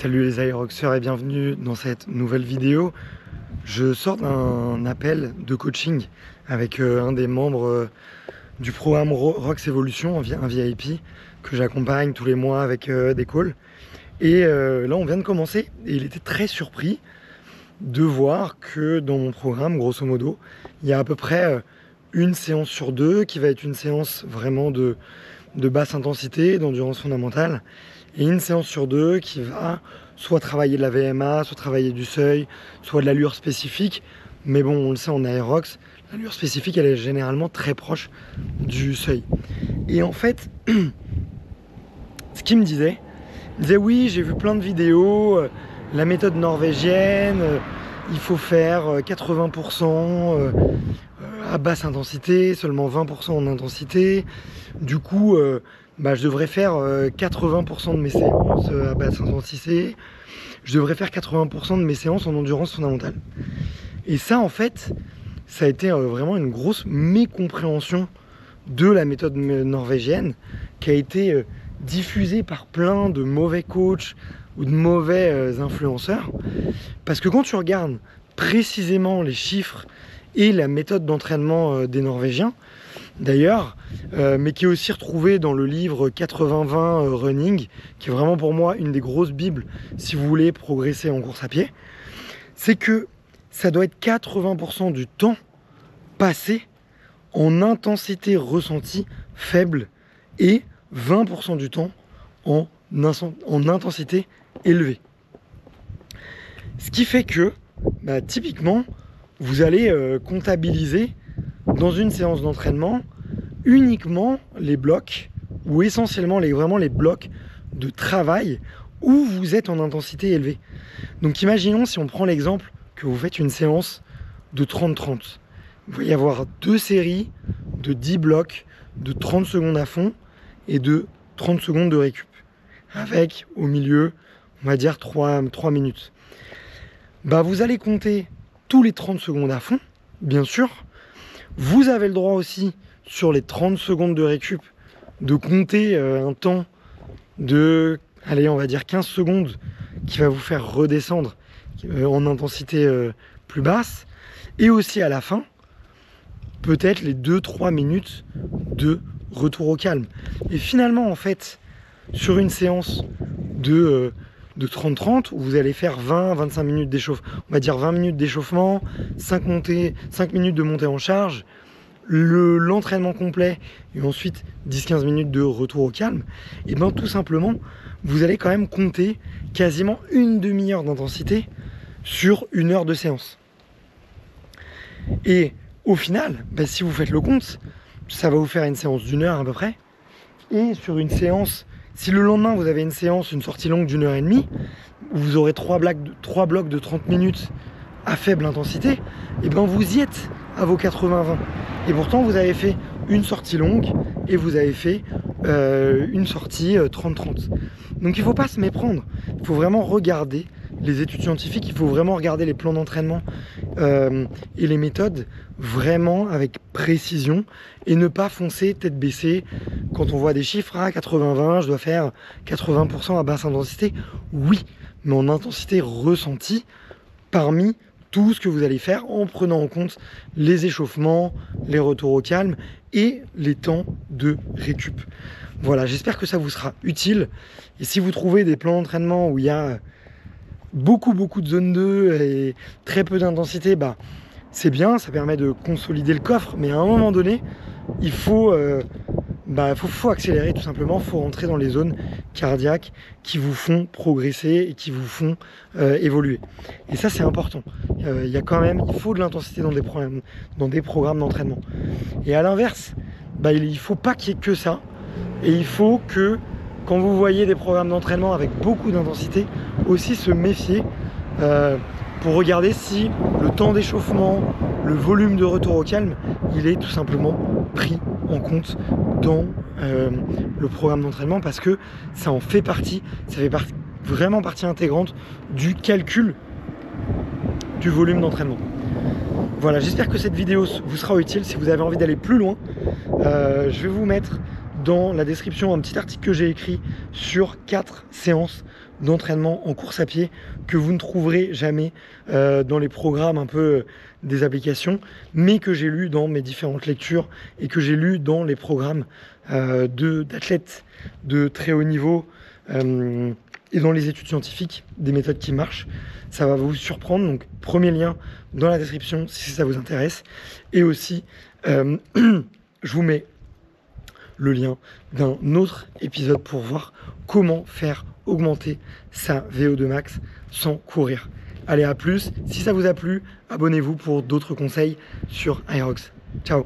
Salut les Aeroxers et bienvenue dans cette nouvelle vidéo. Je sors d'un appel de coaching avec un des membres du programme Rox Evolution, un VIP que j'accompagne tous les mois avec des calls. Et là on vient de commencer et il était très surpris de voir que dans mon programme, grosso modo, il y a à peu près une séance sur deux qui va être une séance vraiment de basse intensité, d'endurance fondamentale, et une séance sur deux qui va soit travailler de la VMA, soit travailler du seuil, soit de l'allure spécifique. Mais bon, on le sait en aérox, l'allure spécifique, elle est généralement très proche du seuil. Et en fait, ce qu'il me disait, il disait oui, j'ai vu plein de vidéos, la méthode norvégienne, il faut faire 80% à basse intensité, seulement 20% en intensité. Du coup, je devrais faire 80% de mes séances à basse intensité. Je devrais faire 80% de mes séances en endurance fondamentale. Et ça, en fait, ça a été vraiment une grosse mécompréhension de la méthode norvégienne qui a été diffusée par plein de mauvais coachs ou de mauvais influenceurs. Parce que quand tu regardes précisément les chiffres et la méthode d'entraînement des Norvégiens, d'ailleurs, mais qui est aussi retrouvé dans le livre 80-20 Running, qui est vraiment pour moi une des grosses bibles si vous voulez progresser en course à pied, c'est que ça doit être 80% du temps passé en intensité ressentie faible et 20% du temps en intensité élevée. Ce qui fait que, typiquement, vous allez comptabiliser dans une séance d'entraînement uniquement les blocs ou essentiellement vraiment les blocs de travail où vous êtes en intensité élevée. Donc imaginons si on prend l'exemple que vous faites une séance de 30-30. Il va y avoir deux séries de 10 blocs de 30 secondes à fond et de 30 secondes de récup. Avec au milieu, on va dire 3 minutes. Vous allez compter tous les 30 secondes à fond, bien sûr. Vous avez le droit aussi, sur les 30 secondes de récup, de compter un temps de, allez, on va dire 15 secondes qui va vous faire redescendre en intensité plus basse. Et aussi à la fin, peut-être les 2-3 minutes de retour au calme. Et finalement, en fait, sur une séance de 30-30, où vous allez faire 20-25 minutes d'échauffement, on va dire 20 minutes d'échauffement, 5 minutes de montée en charge, l'entraînement complet et ensuite 10-15 minutes de retour au calme, et bien tout simplement, vous allez quand même compter quasiment une demi-heure d'intensité sur une heure de séance. Et au final, si vous faites le compte, ça va vous faire une séance d'une heure à peu près, et sur une séance, si le lendemain vous avez une séance, une sortie longue d'une heure et demie, où vous aurez 3 blocs de 30 minutes à faible intensité, et bien vous y êtes à vos 80-20. Et pourtant vous avez fait une sortie longue et vous avez fait une sortie 30-30. Donc il ne faut pas se méprendre, il faut vraiment regarder les études scientifiques, il faut vraiment regarder les plans d'entraînement et les méthodes vraiment avec précision et ne pas foncer tête baissée quand on voit des chiffres à 80-20, je dois faire 80% à basse intensité. Oui, mais en intensité ressentie parmi tout ce que vous allez faire en prenant en compte les échauffements, les retours au calme et les temps de récup. Voilà, j'espère que ça vous sera utile. Et si vous trouvez des plans d'entraînement où il y a beaucoup de zone 2 et très peu d'intensité, c'est bien, ça permet de consolider le coffre, mais à un moment donné, il faut accélérer tout simplement, il faut rentrer dans les zones cardiaques qui vous font progresser et qui vous font évoluer. Et ça c'est important, il faut de l'intensité dans des programmes d'entraînement. Et à l'inverse, il ne faut pas qu'il y ait que ça, et il faut que quand vous voyez des programmes d'entraînement avec beaucoup d'intensité, aussi se méfier pour regarder si le temps d'échauffement, le volume de retour au calme, il est tout simplement pris en compte dans le programme d'entraînement, parce que ça en fait partie, ça fait vraiment partie intégrante du calcul du volume d'entraînement. Voilà, j'espère que cette vidéo vous sera utile. Si vous avez envie d'aller plus loin, je vais vous mettre dans la description un petit article que j'ai écrit sur 4 séances d'entraînement en course à pied que vous ne trouverez jamais dans les programmes un peu des applications, mais que j'ai lu dans mes différentes lectures et que j'ai lu dans les programmes d'athlètes de très haut niveau et dans les études scientifiques, des méthodes qui marchent. Ça va vous surprendre, donc premier lien dans la description si ça vous intéresse. Et aussi, je vous mets le lien d'un autre épisode pour voir comment faire augmenter sa VO2 max sans courir. Allez, à plus. Si ça vous a plu, abonnez-vous pour d'autres conseils sur Aerox. Ciao.